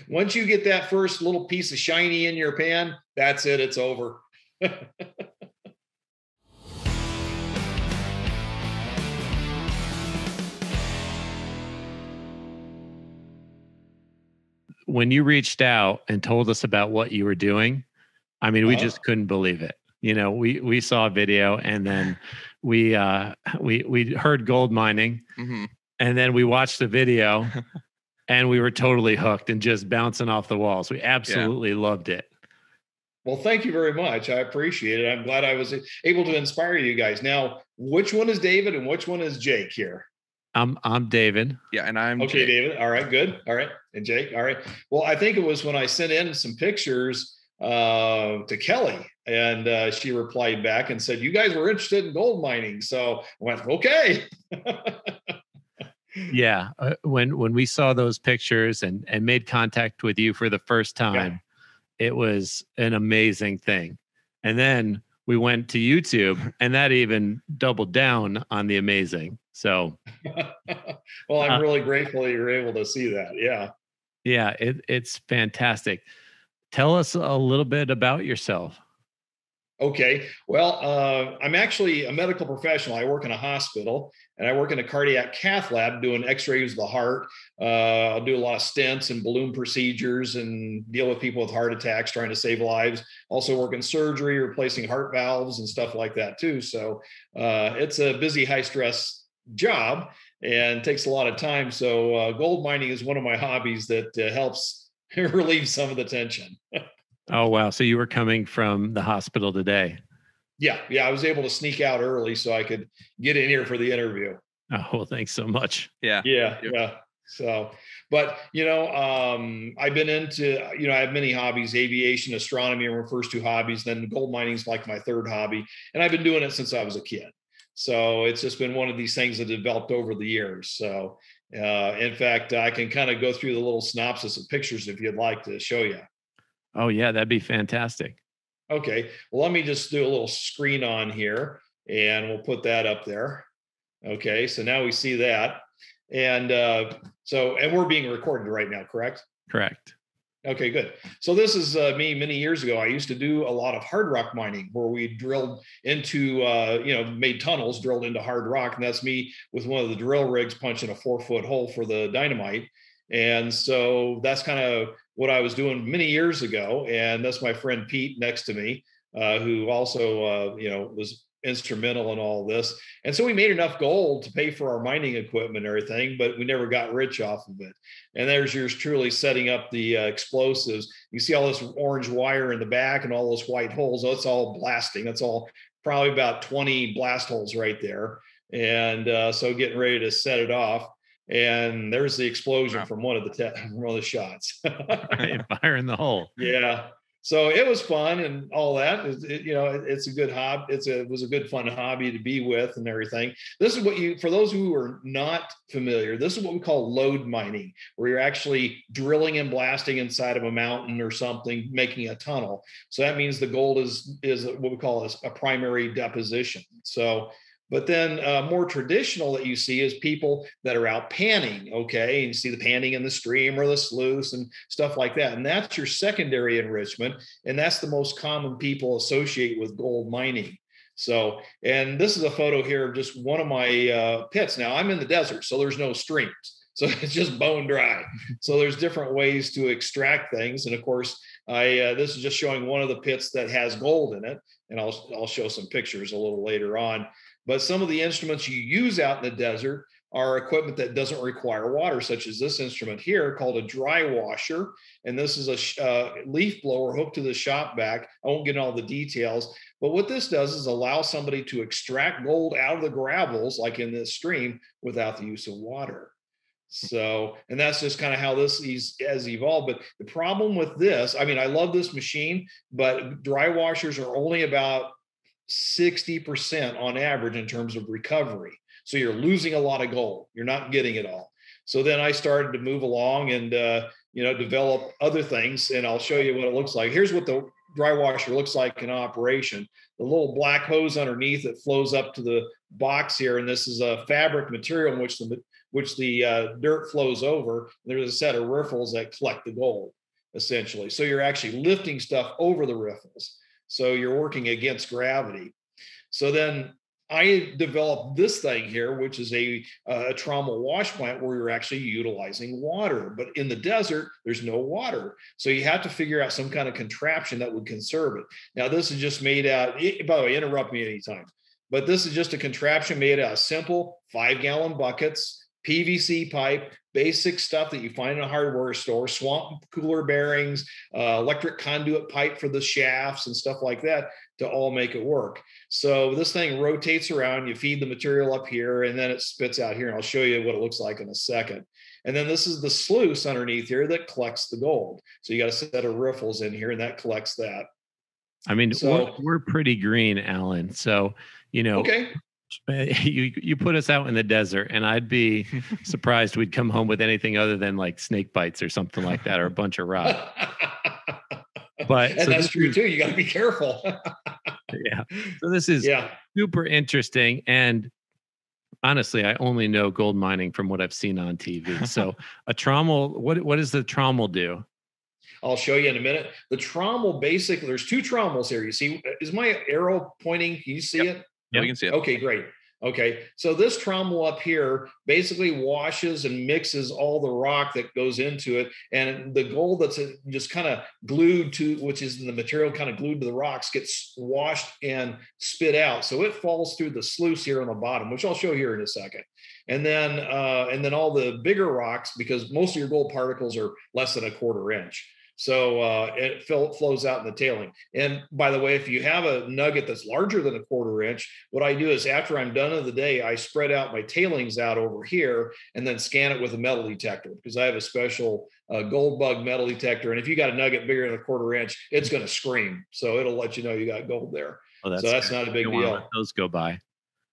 Once you get that first little piece of shiny in your pan, that's it. It's over. When you reached out and told us about what you were doing, I mean, we Uh-huh. just couldn't believe it. You know, we saw a video, and then we heard gold mining, Mm-hmm. and then we watched the video, and we were totally hooked and just bouncing off the walls. We absolutely loved it. Well, thank you very much. I appreciate it. I'm glad I was able to inspire you guys. Now, which one is David and which one is Jake here? I'm David. Yeah, and I'm Okay, Jake. David. All right, good. All right, and Jake. All right. Well, I think it was when I sent in some pictures to Kelly, and she replied back and said, "You guys were interested in gold mining." So I went, "Okay." Yeah, when we saw those pictures and made contact with you for the first time, it was an amazing thing. And then we went to YouTube, and that even doubled down on the amazing. So, well, I'm really grateful that you're able to see that. Yeah. Yeah, it's fantastic. Tell us a little bit about yourself. Okay. Well, I'm actually a medical professional. I work in a hospital, and I work in a cardiac cath lab doing x-rays of the heart. I'll do a lot of stents and balloon procedures and deal with people with heart attacks, trying to save lives. Also work in surgery, replacing heart valves and stuff like that too. So it's a busy, high stress job and takes a lot of time. So gold mining is one of my hobbies that helps relieve some of the tension. Oh, wow. So you were coming from the hospital today. Yeah. I was able to sneak out early so I could get in here for the interview. Oh, well, thanks so much. Yeah. So, but I've been into, I have many hobbies. Aviation, astronomy are my first two hobbies. Then gold mining is like my third hobby, and I've been doing it since I was a kid. So it's just been one of these things that developed over the years. So, in fact, I can kind of go through the little synopsis of pictures if you'd like to show you. Oh, yeah, that'd be fantastic. Okay. Well, let me just do a little screen on here, and we'll put that up there. Okay. So now we see that. And and we're being recorded right now, correct? Correct. Okay, good. So this is me many years ago. I used to do a lot of hard rock mining where we drilled into, made tunnels, drilled into hard rock. And that's me with one of the drill rigs punching a 4-foot hole for the dynamite. And so that's kind of what I was doing many years ago. And that's my friend Pete next to me, who also, was instrumental in all this. And so we made enough gold to pay for our mining equipment and everything, but we never got rich off of it. And there's yours truly setting up the explosives. You see all this orange wire in the back and all those white holes. That's all blasting. That's all probably about 20 blast holes right there. And so getting ready to set it off. And there's the explosion from one of the shots. Right, fire in the hole. Yeah. So it was fun and all that. It's a good hobby. It was a good fun hobby to be with and everything. This is for those who are not familiar, this is what we call load mining, where you're actually drilling and blasting inside of a mountain or something, making a tunnel. So that means the gold is what we call a primary deposition. So, but then more traditional that you see is people that are out panning, okay? And you see the panning in the stream or the sluice and stuff like that. And that's your secondary enrichment. And that's the most common people associate with gold mining. So, and this is a photo here of just one of my pits. Now I'm in the desert, so there's no streams. So it's just bone dry. So there's different ways to extract things. And of course, this is just showing one of the pits that has gold in it. And I'll show some pictures a little later on. But some of the instruments you use out in the desert are equipment that doesn't require water, such as this instrument here called a dry washer. And this is a leaf blower hooked to the shop vac. I won't get into all the details, but what this does is allow somebody to extract gold out of the gravels, like in this stream, without the use of water. So, and that's just kind of how this has evolved. But the problem with this, I mean, I love this machine, but dry washers are only about 60% on average in terms of recovery. So you're losing a lot of gold. You're not getting it all. So then I started to move along and, develop other things. And I'll show you what it looks like. Here's what the dry washer looks like in operation. The little black hose underneath it flows up to the box here, and this is a fabric material in which the dirt flows over. There's a set of riffles that collect the gold, essentially. So you're actually lifting stuff over the riffles. So you're working against gravity. So then I developed this thing here, which is a trommel wash plant where you're actually utilizing water. But in the desert, there's no water. So you have to figure out some kind of contraption that would conserve it. Now, this is just made out, by the way, interrupt me anytime. But this is just a contraption made out of simple 5-gallon buckets, PVC pipe, basic stuff that you find in a hardware store, swamp cooler bearings, electric conduit pipe for the shafts and stuff like that to all make it work. So this thing rotates around, you feed the material up here, and then it spits out here. And I'll show you what it looks like in a second. And then this is the sluice underneath here that collects the gold. So you got a set of riffles in here, and that collects that. I mean, so, we're pretty green, Alan. So, okay. You put us out in the desert, and I'd be surprised we'd come home with anything other than like snake bites or something like that, or a bunch of rock. But and so that's true too. You got to be careful. Yeah. So this is super interesting. And honestly, I only know gold mining from what I've seen on TV. So a trommel, what does the trommel do? I'll show you in a minute. The trommel, basically, there's 2 trommels here. You see, is my arrow pointing? Can you see it? Yeah, we can see it. Okay, great. Okay, so this trommel up here basically washes and mixes all the rock that goes into it, and the gold that's just kind of glued to, which is the material kind of glued to the rocks, gets washed and spit out. So it falls through the sluice here on the bottom, which I'll show here in a second. And then all the bigger rocks, because most of your gold particles are less than a 1/4 inch. So it flows out in the tailing. And by the way, if you have a nugget that's larger than a 1/4 inch, what I do is after I'm done of the day, I spread out my tailings out over here and then scan it with a metal detector, because I have a special gold bug metal detector. And if you got a nugget bigger than a 1/4 inch, it's going to scream. So it'll let you know you got gold there. So that's not a big deal. Let those go by.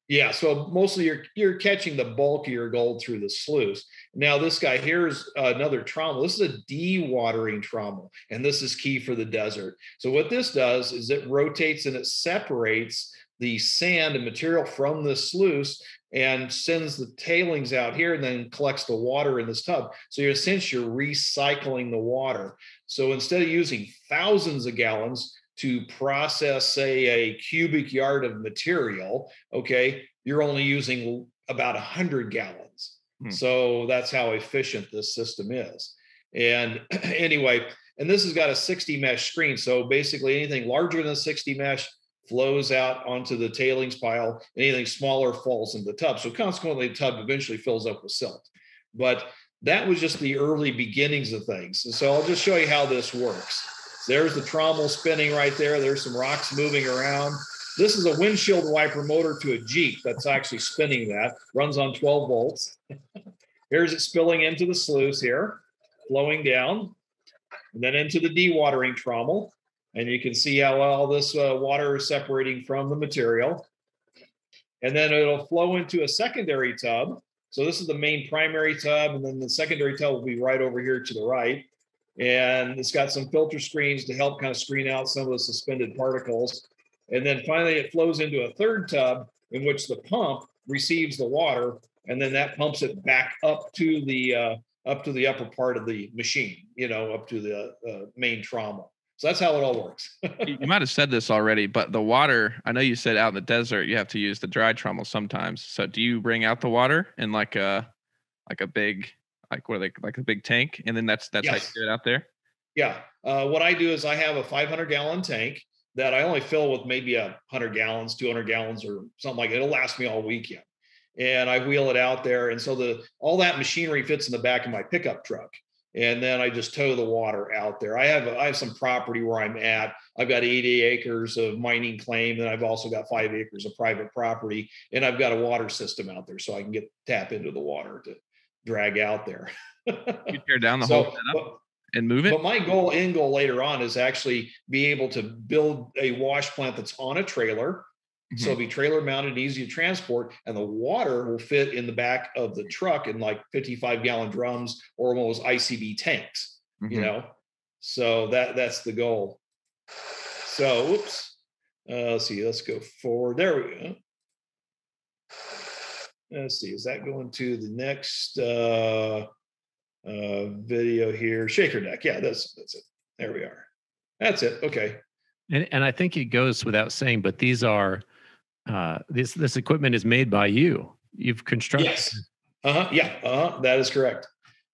Yeah, so mostly you're catching the bulk of your gold through the sluice. Now this guy here's another trommel. This is a dewatering trommel, and this is key for the desert. So what this does is it rotates and it separates the sand and material from the sluice and sends the tailings out here and then collects the water in this tub. So you're essentially recycling the water. So instead of using thousands of gallons to process, say, a cubic yard of material, okay, you're only using about 100 gallons. So that's how efficient this system is. And anyway, and this has got a 60 mesh screen. So basically anything larger than 60 mesh flows out onto the tailings pile. Anything smaller falls into the tub. So consequently, the tub eventually fills up with silt. But that was just the early beginnings of things. And so I'll just show you how this works. There's the trommel spinning right there. There's some rocks moving around. This is a windshield wiper motor to a Jeep that's actually spinning that. Runs on 12 volts. Here's it spilling into the sluice here, flowing down, and then into the dewatering trommel. And you can see how all this water is separating from the material. And then it'll flow into a secondary tub. So this is the main primary tub, and then the secondary tub will be right over here to the right. And it's got some filter screens to help kind of screen out some of the suspended particles. And then finally it flows into a third tub in which the pump receives the water, and then that pumps it back up to the upper part of the machine, up to the main trommel. So that's how it all works. You might have said this already, but the water, I know you said out in the desert, you have to use the dry trommel sometimes. So do you bring out the water in like a big, like a big tank? And then that's yes. How you do it out there? Yeah. What I do is I have a 500-gallon tank that I only fill with maybe 100 gallons, 200 gallons or something like that. It'll last me all weekend. And I wheel it out there. And so all that machinery fits in the back of my pickup truck. And then I just tow the water out there. I have some property where I'm at. I've got 80 acres of mining claim, and I've also got 5 acres of private property. And I've got a water system out there, so I can tap into the water to drag out there. You tear down the whole setup and move it. But my end goal later on is actually be able to build a wash plant that's on a trailer. So it'll be trailer mounted, easy to transport, and the water will fit in the back of the truck in like 55-gallon drums or almost ICB tanks, So that's the goal. So, whoops. Let's see. Let's go forward. There we go. Let's see. Is that going to the next video here? Shaker deck. Yeah, that's it. There we are. That's it. Okay. And I think it goes without saying, but these are this equipment is made by you. You've constructed. Yes. Yeah. That is correct.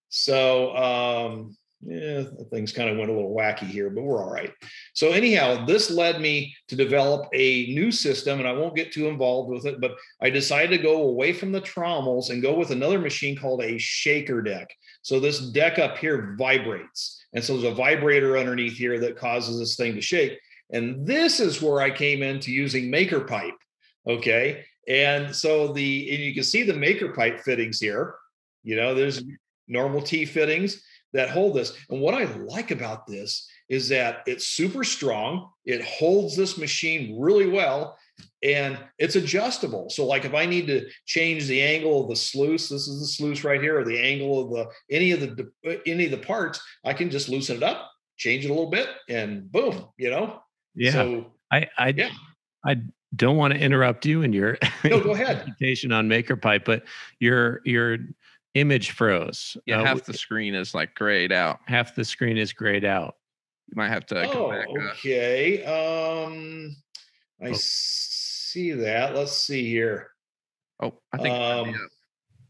So yeah, things kind of went a little wacky here, but we're all right. So anyhow, this led me to develop a new system, and I won't get too involved with it, but I decided to go away from the trommels and go with another machine called a shaker deck. So this deck up here vibrates. And so there's a vibrator underneath here that causes this thing to shake. And this is where I came into using maker pipe. Okay. And so and you can see the maker pipe fittings here. There's normal T fittings that hold this. And what I like about this is that it's super strong. It holds this machine really well, and it's adjustable. So like if I need to change the angle of the sluice, this is the sluice right here, or the angle of any of the parts, I can just loosen it up, change it a little bit, and boom, Yeah. So I don't want to interrupt you in your no, go ahead. presentation on maker pipe, but your image froze. Yeah, half the screen is like grayed out. Half the screen is grayed out. You might have to go back up. Okay. I see that. Let's see here. Oh, I think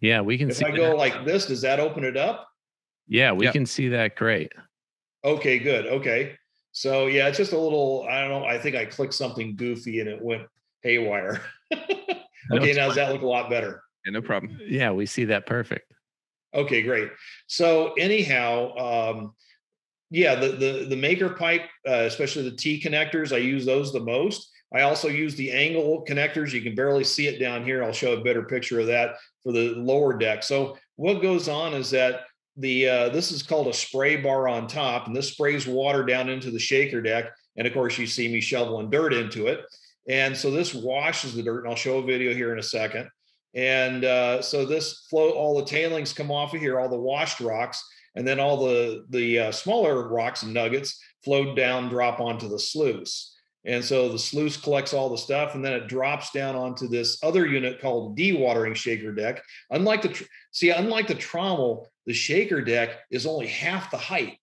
yeah, we can if see. If I go like this, does that open it up? Yeah, we can see that great. Okay, good. Okay. So yeah, it's just a little, I don't know, I think I clicked something goofy and it went haywire. Okay, now does that look a lot better? Yeah, no problem. Yeah, we see that perfect. Okay, great. So anyhow, the maker pipe, especially the T connectors, I use those the most. I also use the angle connectors. You can barely see it down here. I'll show a better picture of that for the lower deck. So what goes on is that this is called a spray bar on top, and this sprays water down into the shaker deck. And of course, you see me shoveling dirt into it. And so this washes the dirt, and I'll show a video here in a second. And so this all the tailings come off of here, all the washed rocks, and then all the smaller rocks and nuggets float down, drop onto the sluice. And so the sluice collects all the stuff, and then it drops down onto this other unit called dewatering shaker deck. Unlike the trommel, the shaker deck is only half the height.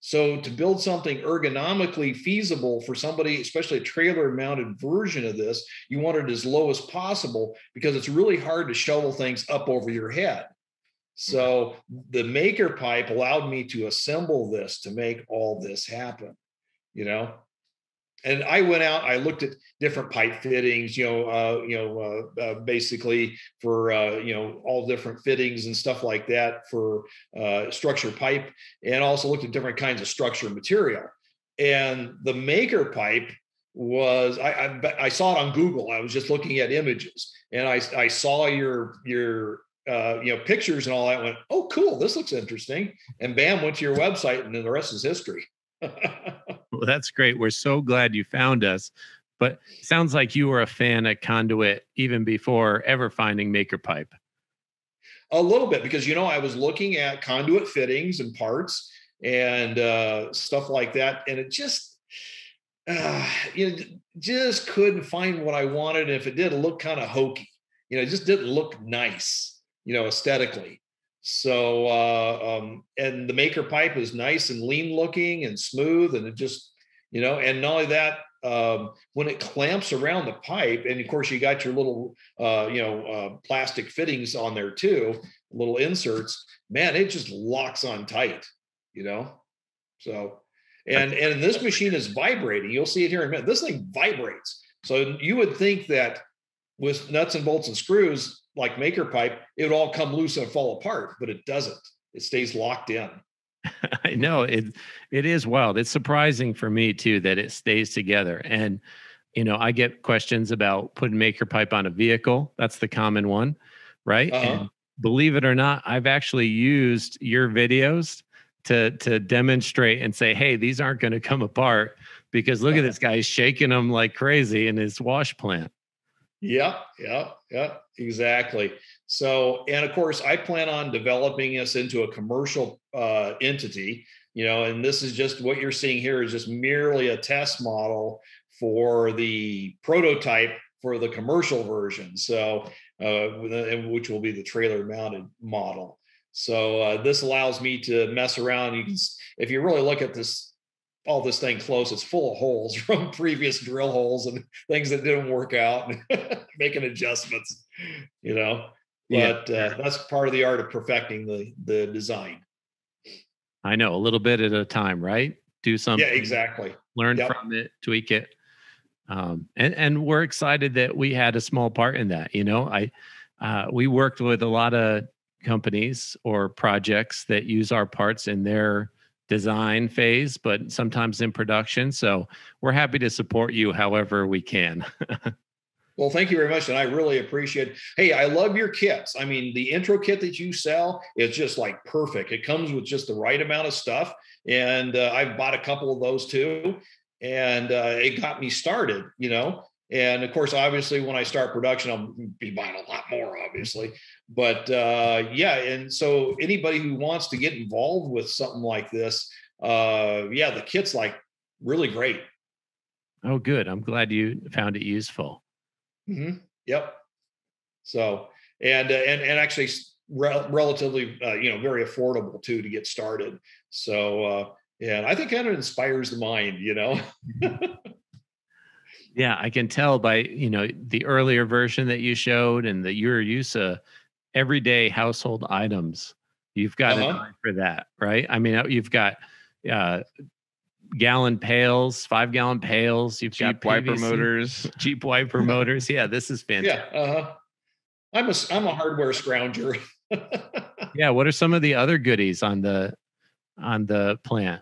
So to build something ergonomically feasible for somebody, especially a trailer mounted version of this, you want it as low as possible because it's really hard to shovel things up over your head. So the maker pipe allowed me to assemble this to make all this happen, And I went out, I looked at different pipe fittings, basically for, all different fittings and stuff like that for structure pipe, and also looked at different kinds of structure material. And the maker pipe was, I saw it on Google. I was just looking at images, and I saw your pictures and all that. Went, oh, cool, this looks interesting. And bam, went to your website, and then the rest is history. Well, that's great. We're so glad you found us. But it sounds like you were a fan of Conduit even before ever finding maker pipe. A little bit, because I was looking at conduit fittings and parts and stuff like that, and it just just couldn't find what I wanted. And if it did, it looked kind of hokey. It just didn't look nice, aesthetically. So, and the maker pipe is nice and lean looking and smooth, and it just, and not only that, when it clamps around the pipe, and of course you got your little, plastic fittings on there too, little inserts, man, it just locks on tight, so, and this machine is vibrating. You'll see it here in a minute. This thing vibrates. So you would think that with nuts and bolts and screws, like maker pipe, it would all come loose and fall apart, but it doesn't. It stays locked in. I know it is wild. It's surprising for me too that it stays together. And I get questions about putting maker pipe on a vehicle. That's the common one, right? And believe it or not, I've actually used your videos to demonstrate and say, hey, these aren't going to come apart because look at this guy shaking them like crazy in his wash plant. Yeah, exactly. So, and of course, I plan on developing us into a commercial entity, and this is just what you're seeing here is just merely a test model for the prototype for the commercial version. So, which will be the trailer mounted model. So this allows me to mess around. You can, if you really look at all this thing close, it's full of holes from previous drill holes and things that didn't work out, making adjustments, but that's part of the art of perfecting the design. I know, a little bit at a time, right? Do something. Yeah, exactly. Learn from it, tweak it. And we're excited that we had a small part in that. We worked with a lot of companies or projects that use our parts in their design phase, but sometimes in production. So we're happy to support you however we can. Well, thank you very much. And I really appreciate it. Hey, I love your kits. I mean, the intro kit that you sell is just like perfect. It comes with just the right amount of stuff. And I've bought a couple of those too. And it got me started, And of course, obviously, when I start production, I'll be buying a lot more, obviously. But and so anybody who wants to get involved with something like this, the kit's like really great. Oh, good. I'm glad you found it useful. Mm-hmm. Yep. So and actually relatively very affordable too to get started. So and I think kind of inspires the mind, Yeah, I can tell by the earlier version that you showed and your use of everyday household items. You've got an eye for that, right? I mean, you've got gallon pails, 5-gallon pails. You've got Jeep wiper motors. Jeep wiper motors. Yeah, this is fantastic. Yeah, I'm a hardware scrounger. Yeah, what are some of the other goodies on the plant?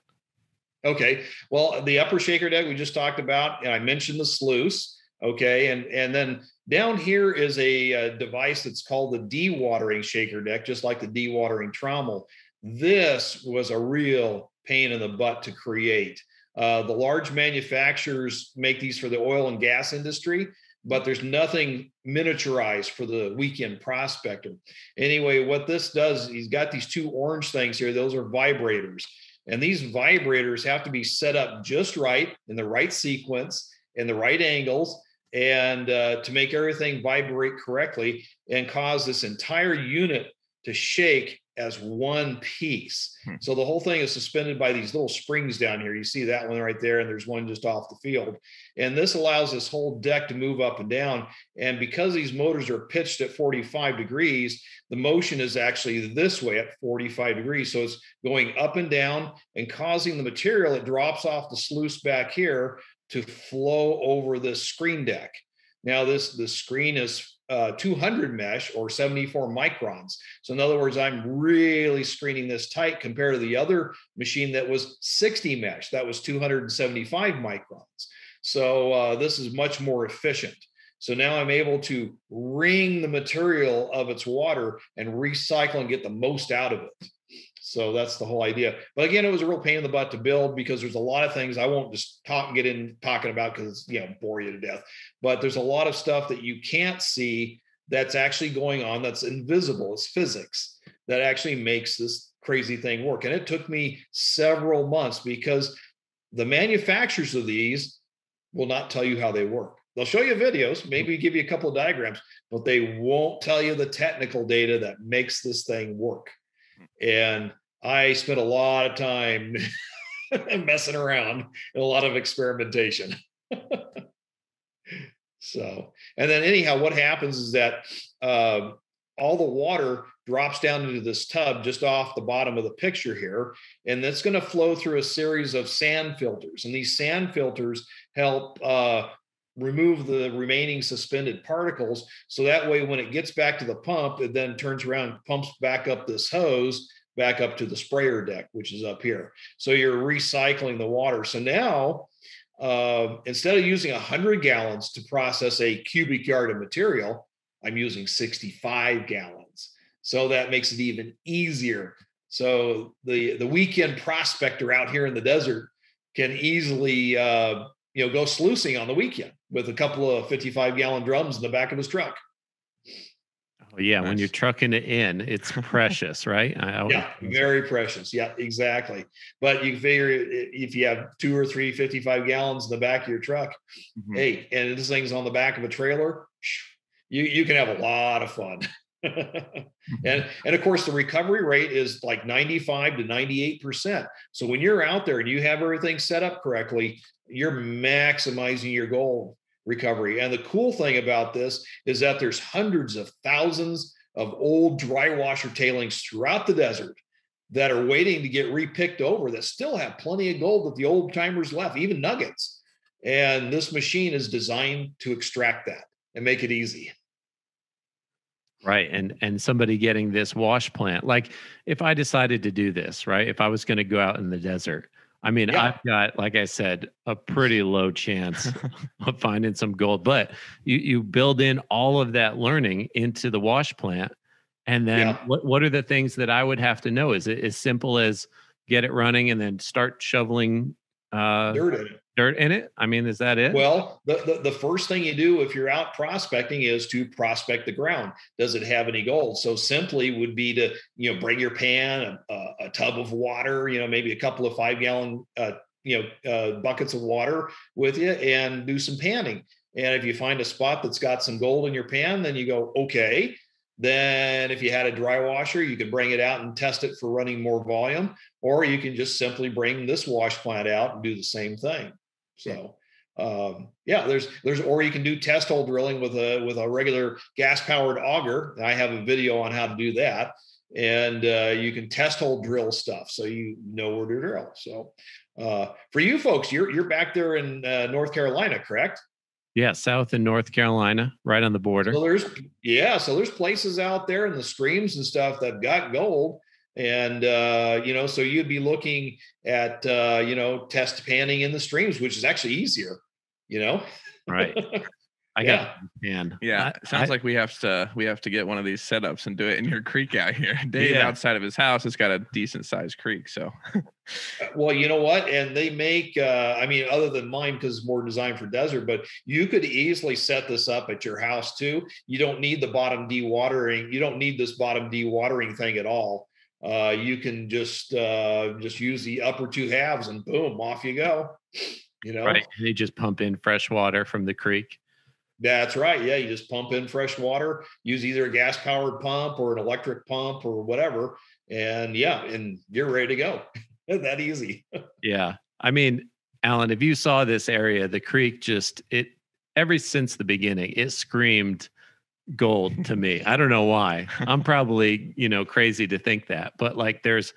Okay, well, the upper shaker deck we just talked about, and I mentioned the sluice. Okay, and then down here is a device that's called the dewatering shaker deck, just like the dewatering trommel. This was a real pain in the butt to create. The large manufacturers make these for the oil and gas industry, but there's nothing miniaturized for the weekend prospector. Anyway, what this does, he's got these two orange things here. Those are vibrators. And these vibrators have to be set up just right, in the right sequence, in the right angles, and to make everything vibrate correctly and cause this entire unit to shake as one piece. So the whole thing is suspended by these little springs down here. You see that one right there, and there's one just off the field. And this allows this whole deck to move up and down. And because these motors are pitched at 45 degrees, the motion is actually this way at 45 degrees. So it's going up and down and causing the material that drops off the sluice back here to flow over this screen deck. Now, this screen is 200 mesh or 74 microns. So in other words, I'm really screening this tight compared to the other machine that was 60 mesh. That was 275 microns. So this is much more efficient. So now I'm able to wring the material of its water and recycle and get the most out of it. So that's the whole idea. But again, it was a real pain in the butt to build because there's a lot of things I won't just get in talking about because it's, bore you to death. But there's a lot of stuff that you can't see that's actually going on that's invisible. It's physics that actually makes this crazy thing work. And it took me several months because the manufacturers of these will not tell you how they work. They'll show you videos, maybe give you a couple of diagrams, but they won't tell you the technical data that makes this thing work. And I spent a lot of time messing around and a lot of experimentation. So, and then anyhow, what happens is that all the water drops down into this tub just off the bottom of the picture here, and that's going to flow through a series of sand filters. And these sand filters help remove the remaining suspended particles. So that way, when it gets back to the pump, it then turns around and pumps back up this hose, back up to the sprayer deck, which is up here. So you're recycling the water. So now, instead of using 100 gallons to process a cubic yard of material, I'm using 65 gallons. So that makes it even easier. So the weekend prospector out here in the desert can easily go sluicing on the weekend with a couple of 55-gallon drums in the back of his truck. Oh, yeah, when you're Nice. trucking it in, it's precious, right? I always Yeah, very precious. Yeah, exactly. But you figure if you have 2 or 3 55 gallons in the back of your truck, Mhm. hey, and this thing's on the back of a trailer, you can have a lot of fun. And of course the recovery rate is like 95 to 98%. So when you're out there and you have everything set up correctly, you're maximizing your gold recovery. And the cool thing about this is that there's hundreds of thousands of old dry washer tailings throughout the desert that are waiting to get repicked over that still have plenty of gold that the old timers left, even nuggets. And this machine is designed to extract that and make it easy. Right. And somebody getting this wash plant. Like if I decided to do this, right? If I was going to go out in the desert, I mean, Yeah. I've got, like I said, a pretty low chance of finding some gold, but you build in all of that learning into the wash plant. And then Yeah. what are the things that I would have to know? Is it as simple as get it running and then start shoveling uh, Dirt in it. dirt in it? I mean, is that it? Well, the first thing you do if you're out prospecting is to prospect the ground. Does it have any gold? So simply would be to, bring your pan, a tub of water, maybe a couple of 5 gallon, buckets of water with you and do some panning. And if you find a spot that's got some gold in your pan, then you go, okay. Then if you had a dry washer, you could bring it out and test it for running more volume, or you can just simply bring this wash plant out and do the same thing. So, yeah, or you can do test hole drilling with a regular gas powered auger. I have a video on how to do that, and you can test hole drill stuff so you know where to drill. So, for you folks, you're back there in North Carolina, correct? Yeah, South and North Carolina, right on the border. So there's places out there in the streams and stuff that got gold. And so you'd be looking at test panning in the streams, which is actually easier, you know. Right. I got Yeah. pan. Yeah, it sounds like we have to get one of these setups and do it in your creek out here. Dave, Yeah. outside of his house, has got a decent sized creek. So, Well, you know what? And they make, other than mine, because it's more designed for desert, but you could easily set this up at your house too. You don't need the bottom dewatering. You don't need this bottom dewatering thing at all. You can just use the upper two halves and boom, off you go. Right. They just pump in fresh water from the creek. That's right. Yeah, you just pump in fresh water, use either a gas powered pump or an electric pump or whatever. And yeah, and you're ready to go. That easy. Yeah. I mean, Alan, if you saw this area, the creek ever since the beginning, it screamed gold to me. I don't know why. I'm probably, crazy to think that, but like there's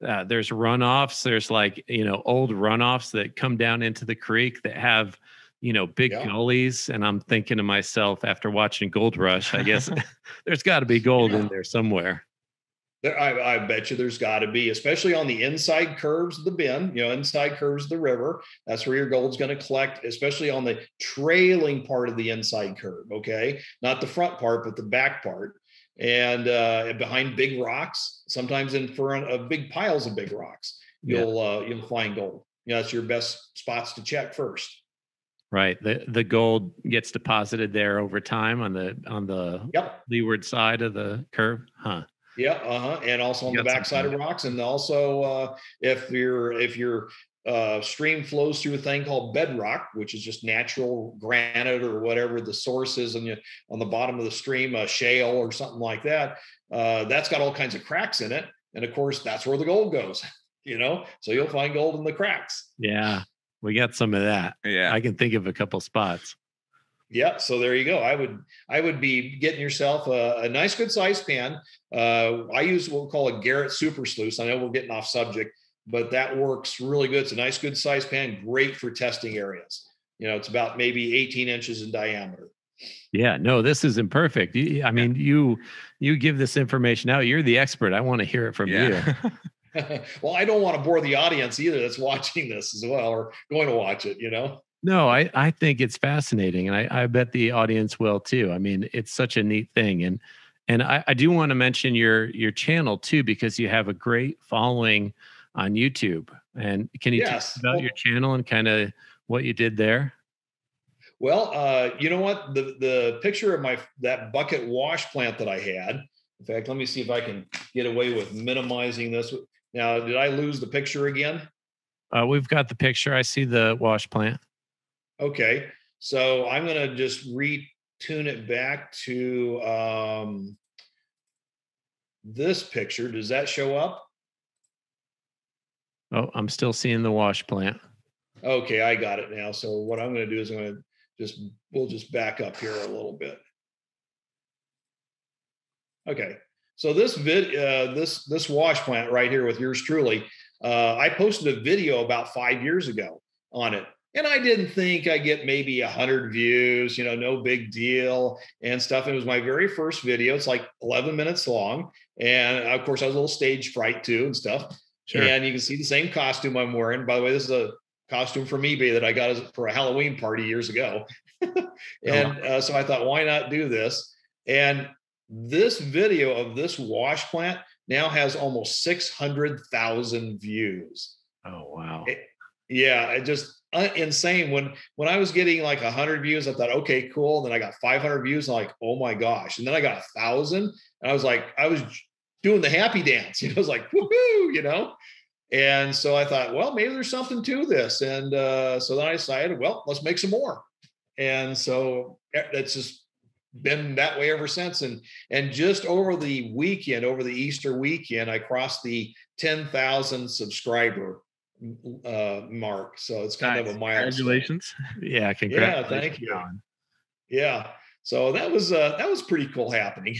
runoffs. There's like, old runoffs that come down into the creek that have, big gullies. And I'm thinking to myself after watching Gold Rush, I guess there's got to be gold in there somewhere. I bet you there's got to be, especially on the inside curves of the bend, inside curves of the river. That's where your gold's going to collect, especially on the trailing part of the inside curve. Okay. Not the front part, but the back part. And behind big rocks, sometimes in front of big piles of big rocks, you'll find gold. That's your best spots to check first. Right. The gold gets deposited there over time on the leeward side of the curve. Huh. Yeah. And also on the backside of rocks. And also if your stream flows through a thing called bedrock, which is just natural granite or whatever the source is on the bottom of the stream, a shale or something like that, that's got all kinds of cracks in it. And of course, that's where the gold goes, so you'll find gold in the cracks. Yeah. We got some of that. Yeah. I can think of a couple spots. Yeah. So there you go. I would be getting yourself a nice, good sized pan. I use what we call a Garrett super sluice. I know we're getting off subject, but that works really good. It's a nice, good sized pan, great for testing areas. It's about maybe 18 inches in diameter. Yeah, no, this isn't perfect. I mean, you give this information out. You're the expert. I want to hear it from you. Well, I don't want to bore the audience either that's watching this as well or going to watch it, No, I think it's fascinating. And I bet the audience will too. I mean, it's such a neat thing. And I do want to mention your channel too, because you have a great following on YouTube. And can you talk about your channel and kind of what you did there? Well, you know what? The picture of that bucket wash plant that I had. In fact, let me see if I can get away with minimizing this. Now, did I lose the picture again? We've got the picture. I see the wash plant. Okay, so I'm going to just retune it back to this picture. Does that show up? Oh, I'm still seeing the wash plant. Okay, I got it now. So what I'm going to do is we'll just back up here a little bit. Okay, so this this wash plant right here with yours truly, I posted a video about 5 years ago on it, and I didn't think I get maybe 100 views, no big deal and stuff. It was my very first video. It's like 11 minutes long, and of course I was a little stage fright too and stuff. Sure. And you can see the same costume I'm wearing. By the way, this is a costume from eBay that I got for a Halloween party years ago. And so I thought, why not do this? And this video of this wash plant now has almost 600,000 views. Oh, wow. It just insane. When I was getting like 100 views, I thought, okay, cool. Then I got 500 views. I'm like, oh my gosh. And then I got 1,000. And I was like, I was doing the happy dance. I was like, woohoo, And so I thought, well, maybe there's something to this. And so then I decided, well, let's make some more. And so it's just been that way ever since. And just over the weekend, over the Easter weekend, I crossed the 10,000 subscriber mark. So it's kind of a milestone. Congratulations. Yeah, congratulations. Yeah, thank you. Yeah. So that was pretty cool happening.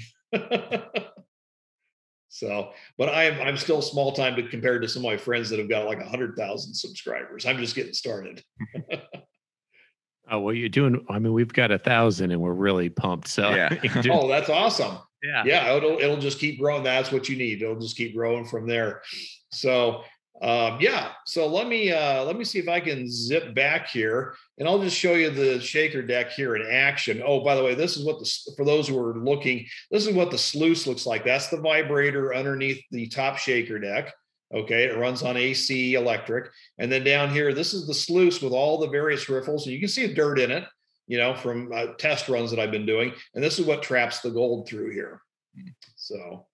So, but I'm still small time compared to some of my friends that have got like 100,000 subscribers. I'm just getting started. Oh, well, you're doing. I mean, we've got 1,000, and we're really pumped. So, yeah. Oh, that's awesome. Yeah. It'll just keep growing. That's what you need. It'll just keep growing from there. So, So let me see if I can zip back here, and I'll just show you the shaker deck here in action. Oh, by the way, this is what for those who are looking, this is what the sluice looks like. That's the vibrator underneath the top shaker deck. Okay, it runs on AC electric. And then down here, this is the sluice with all the various riffles. And you can see dirt in it, from test runs that I've been doing. And this is what traps the gold through here. So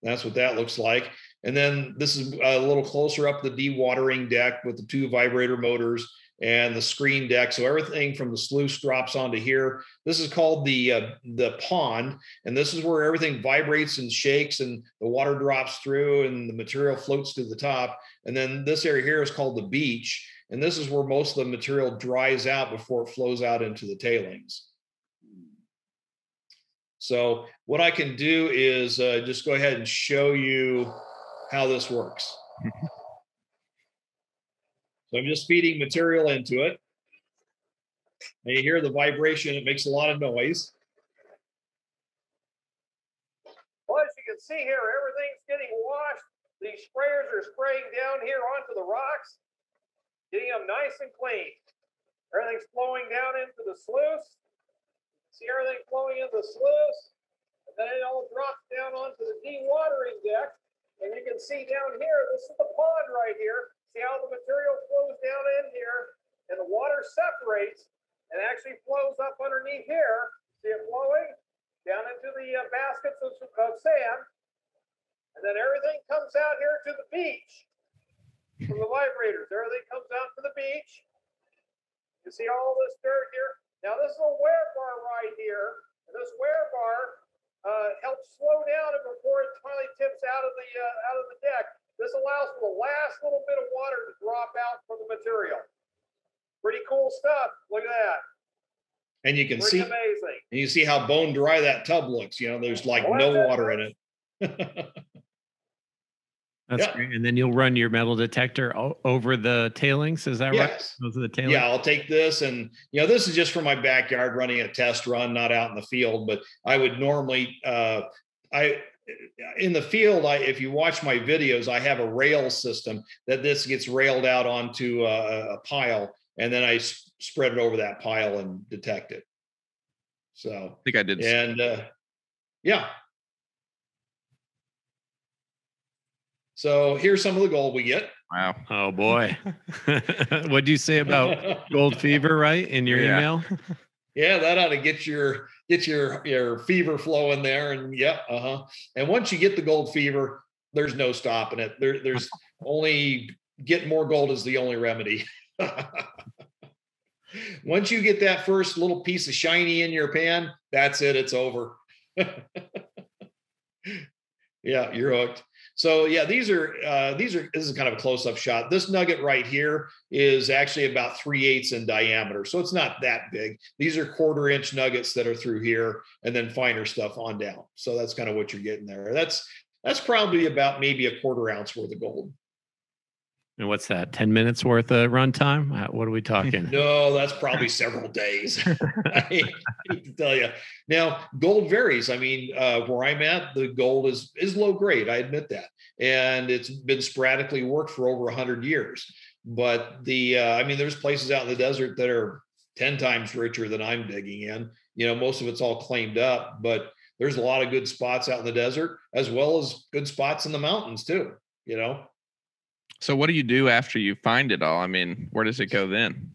that's what that looks like. And then this is a little closer up the dewatering deck with the 2 vibrator motors and the screen deck. So everything from the sluice drops onto here. This is called the pond, and this is where everything vibrates and shakes, and the water drops through, and the material floats to the top. And then this area here is called the beach, and this is where most of the material dries out before it flows out into the tailings. So what I can do is just go ahead and show you how this works. So I'm just feeding material into it. And you hear the vibration, it makes a lot of noise. Well, as you can see here, everything's getting washed. These sprayers are spraying down here onto the rocks, getting them nice and clean. Everything's flowing down into the sluice. See everything flowing into the sluice. And then it all drops down onto the dewatering deck. And you can see down here, this is the pond right here. See how the material flows down in here, and the water separates and actually flows up underneath here. See it flowing down into the baskets of sand. And then everything comes out here to the beach from the vibrators. Everything comes out to the beach. You see all this dirt here. Now this is a wear bar right here. And this wear bar helps slow down it before it finally tips out of the deck. This allows for the last little bit of water to drop out from the material. Pretty cool stuff. Look at that. And you can see, amazing. And you see how bone dry that tub looks. There's like no water in it. That's great. And then you'll run your metal detector over the tailings. Is that right? Those are the tailings. Yeah, I'll take this, and this is just for my backyard running a test run, not out in the field. But I would normally, in the field, if you watch my videos, I have a rail system that this gets railed out onto a pile, and then I spread it over that pile and detect it. So I think I did. And yeah. So here's some of the gold we get. Wow. Oh boy. What'd you say about gold fever, right? In your email? Yeah, that ought to get your fever flowing there. And yeah, and once you get the gold fever, there's no stopping it. There's only getting more gold is the only remedy. Once you get that first little piece of shiny in your pan, that's it. It's over. Yeah, you're hooked. So yeah, this is kind of a close-up shot. This nugget right here is actually about 3/8 in diameter. So it's not that big. These are 1/4 inch nuggets that are through here and then finer stuff on down. So that's kind of what you're getting there. That's probably about maybe a 1/4 ounce worth of gold. And what's that? 10 minutes worth of runtime? What are we talking? No, that's probably several days. I hate to tell you. Now, gold varies. I mean, where I'm at, the gold is low grade. I admit that, and it's been sporadically worked for over 100 years. But I mean, there's places out in the desert that are 10 times richer than I'm digging in. Most of it's all claimed up, but there's a lot of good spots out in the desert, as well as good spots in the mountains too. So what do you do after you find it all? I mean, where does it go then?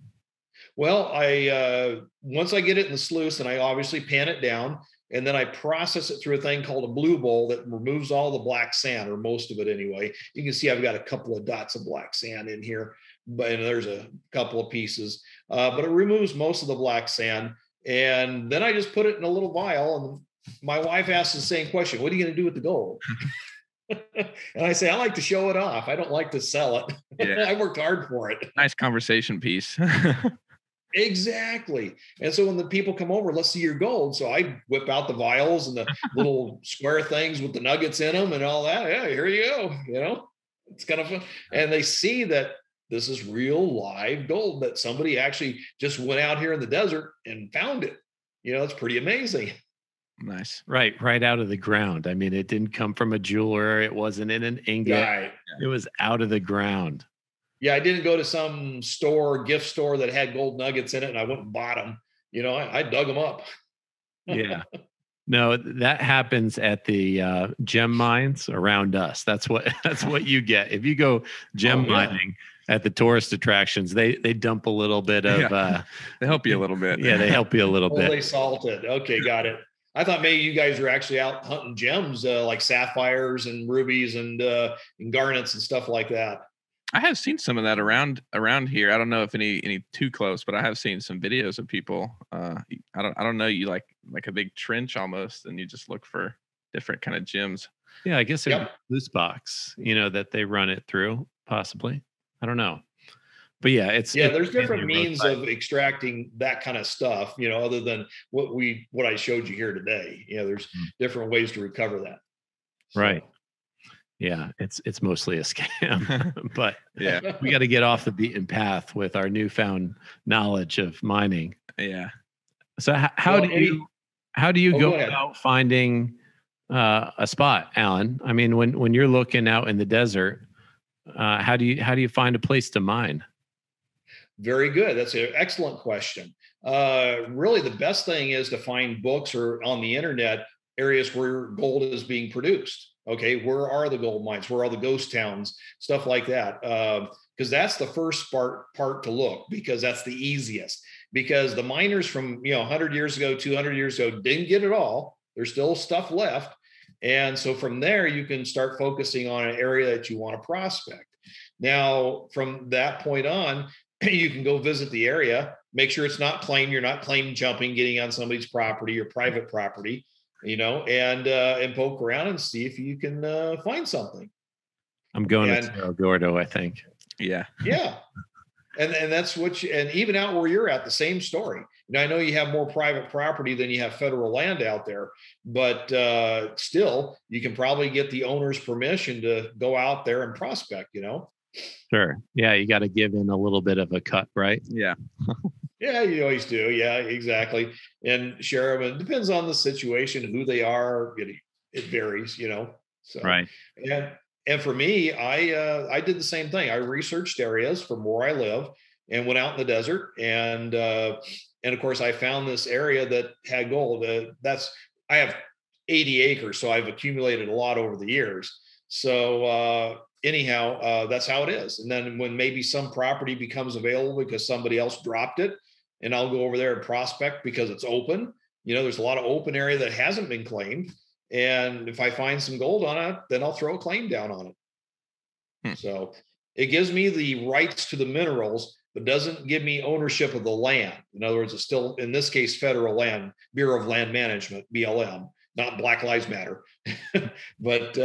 Well, I once I get it in the sluice, and I obviously pan it down, and then I process it through a thing called a blue bowl that removes all the black sand, or most of it anyway. You can see I've got a couple of dots of black sand in here, and there's a couple of pieces, but it removes most of the black sand. And then I just put it in a little vial, and my wife asks the same question: "What are you going to do with the gold?" And I say, I like to show it off. I don't like to sell it. Yeah. I worked hard for it. Nice conversation piece. Exactly. And so when the people come over, let's see your gold. So I whip out the vials and the little square things with the nuggets in them and all that. Yeah, here you go. It's kind of fun. And they see that this is real live gold, that somebody actually just went out here in the desert and found it. It's pretty amazing. Nice. Right out of the ground. I mean, it didn't come from a jeweler. It wasn't in an ingot. Right. It was out of the ground. Yeah, I didn't go to some gift store that had gold nuggets in it, and I went and bought them. I dug them up. Yeah. No, that happens at the gem mines around us. That's what you get. If you go gem mining at the tourist attractions, they dump a little bit of they help you a little bit. Yeah, they help you a little bit. They salt it. Okay, got it. I thought maybe you guys were actually out hunting gems like sapphires and rubies and garnets and stuff like that. I have seen some of that around here. I don't know if any too close, but I have seen some videos of people. I don't know. You like a big trench almost, and you just look for different kind of gems. Yeah, I guess it's a loose box, that they run it through, possibly. I don't know. But yeah, there's different means of extracting that kind of stuff, other than what I showed you here today. There's different ways to recover that. So. Right. Yeah, it's mostly a scam, but yeah, we got to get off the beaten path with our newfound knowledge of mining. Yeah. So how do you go about finding a spot, Alan? I mean, when you're looking out in the desert, how do you find a place to mine? Very good. That's an excellent question. Really, the best thing is to find books or on the internet areas where gold is being produced. Okay, where are the gold mines? Where are the ghost towns? Stuff like that. Because that's the first part to look, because that's the easiest. Because the miners from 100 years ago, 200 years ago didn't get it all. There's still stuff left. And so from there, you can start focusing on an area that you want to prospect. Now, from that point on, you can go visit the area, make sure it's not claimed. You're not claim jumping, getting on somebody's property or private property, and poke around and see if you can find something. I'm going to Cerro Gordo, I think. Yeah. Yeah. And that's and even out where you're at, the same story. I know you have more private property than you have federal land out there, but still, you can probably get the owner's permission to go out there and prospect, Sure. Yeah, you got to give in a little bit of a cut, right? Yeah. Yeah, you always do. Yeah, exactly. And share them. It depends on the situation, who they are. It varies, So right. And for me, I did the same thing. I researched areas from where I live and went out in the desert, and of course I found this area that had gold. I have 80 acres, so I've accumulated a lot over the years. So anyhow, that's how it is. And then when maybe some property becomes available because somebody else dropped it, and I'll go over there and prospect because it's open. There's a lot of open area that hasn't been claimed. And if I find some gold on it, then I'll throw a claim down on it. So it gives me the rights to the minerals, but doesn't give me ownership of the land. In other words, it's still, in this case, federal land, Bureau of Land Management, BLM, not Black Lives Matter. But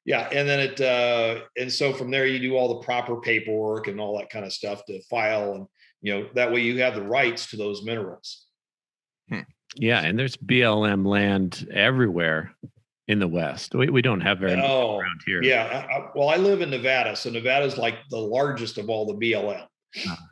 yeah, and then and so from there, you do all the proper paperwork and all that kind of stuff to file. And, that way you have the rights to those minerals. Yeah. And there's BLM land everywhere in the West. We don't have very much around here. Yeah. Well, I live in Nevada. So Nevada is like the largest of all the BLM.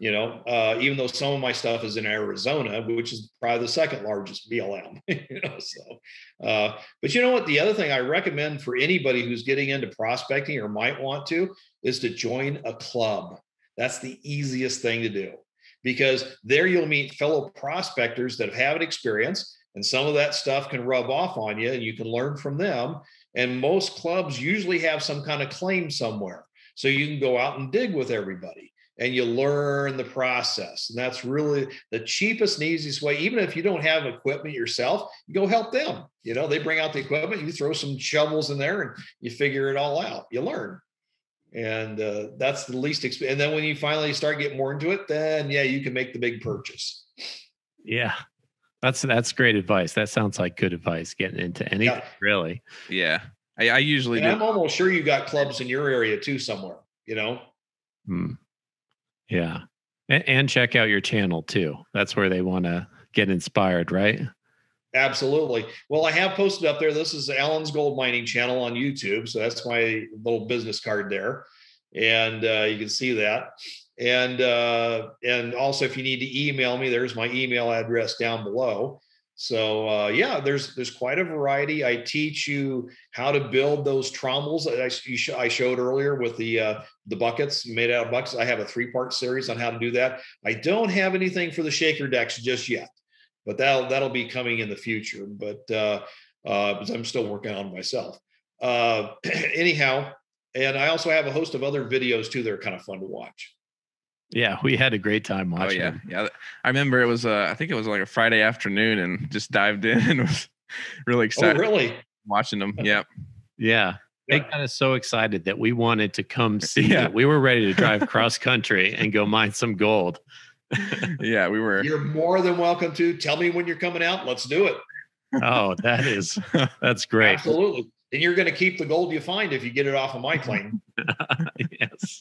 Even though some of my stuff is in Arizona, which is probably the second largest BLM, but you know what? The other thing I recommend for anybody who's getting into prospecting or might want to is to join a club. That's the easiest thing to do, because there you'll meet fellow prospectors that have had experience, and some of that stuff can rub off on you and you can learn from them. And most clubs usually have some kind of claim somewhere. So you can go out and dig with everybody. And you learn the process. And that's really the cheapest and easiest way. Even if you don't have equipment yourself, you go help them. They bring out the equipment, you throw some shovels in there and you figure it all out. You learn. And that's the least expensive. And then when you finally start getting more into it, then yeah, you can make the big purchase. Yeah. That's great advice. That sounds like good advice, getting into anything, really. Yeah. I usually do. I'm almost sure you got clubs in your area too somewhere, Yeah. And check out your channel too. That's where they want to get inspired, right? Absolutely. Well, I have posted up there. This is Alan's Gold Mining channel on YouTube. So that's my little business card there. And you can see that. And also, if you need to email me, there's my email address down below. So yeah, there's quite a variety. I teach you how to build those trommels that I showed earlier with the buckets made out of buckets. I have a 3-part series on how to do that. I don't have anything for the shaker decks just yet, but that'll be coming in the future. But I'm still working on myself. Anyhow, and I also have a host of other videos too that are kind of fun to watch. Yeah, we had a great time watching. Oh, yeah. I remember it was I think it was like a Friday afternoon, and just dived in and was really excited. Oh, really? Watching them. Yeah. Yeah. They got us so excited that we wanted to come see it. We were ready to drive cross country and go mine some gold. Yeah, we were. You're more than welcome to. Tell me when you're coming out. Let's do it. Oh, that's great. Absolutely. And you're going to keep the gold you find if you get it off of my claim. Yes.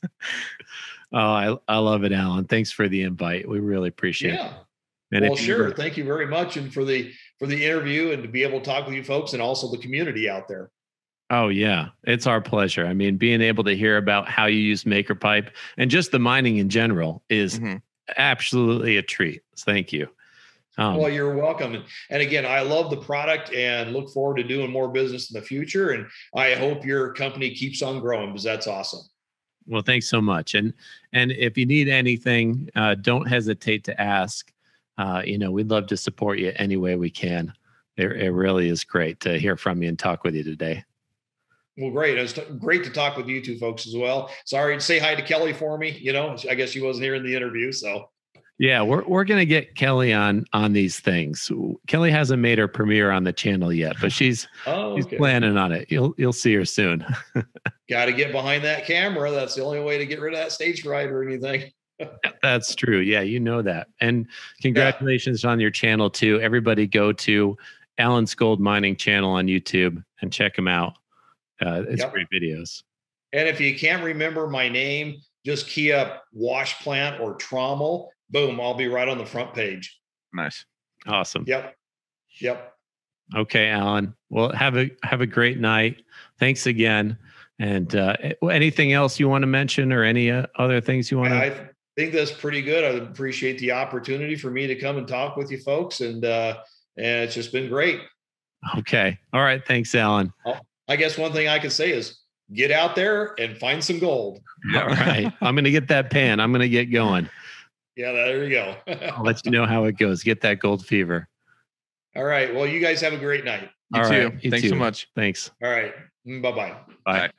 Oh, I love it, Alan. Thanks for the invite. We really appreciate it. And well, sure. Thank you very much. And for the interview and to be able to talk with you folks and also the community out there. Oh, yeah. It's our pleasure. I mean, being able to hear about how you use Maker Pipe and just the mining in general is absolutely a treat. Thank you. Well, you're welcome. And again, I love the product and look forward to doing more business in the future. And I hope your company keeps on growing, because that's awesome. Well, thanks so much. And if you need anything, don't hesitate to ask. We'd love to support you any way we can. It really is great to hear from you and talk with you today. Well, great. It was great to talk with you two folks as well. Sorry, say hi to Kelly for me. I guess she wasn't here in the interview, so. Yeah, we're gonna get Kelly on these things. Kelly hasn't made her premiere on the channel yet, but she's planning on it. You'll see her soon. Got to get behind that camera. That's the only way to get rid of that stage fright or anything. That's true. Yeah, you know that. And congratulations on your channel too. Everybody go to Alan's Gold Mining channel on YouTube and check him out. It's great videos. And if you can't remember my name, just key up wash plant or trommel. Boom, I'll be right on the front page. Nice. Awesome. Yep. Okay, Alan. Well, have a great night. Thanks again. And anything else you want to mention, or any other things you want to? I think that's pretty good. I appreciate the opportunity for me to come and talk with you folks. And it's just been great. Okay. All right. Thanks, Alan. I guess one thing I could say is get out there and find some gold. All right. I'm going to get that pan. I'm going to get going. Yeah, there you go. I'll let you know how it goes. Get that gold fever. All right. Well, you guys have a great night. You too. Thanks so much. Thanks. All right. Bye-bye. Bye.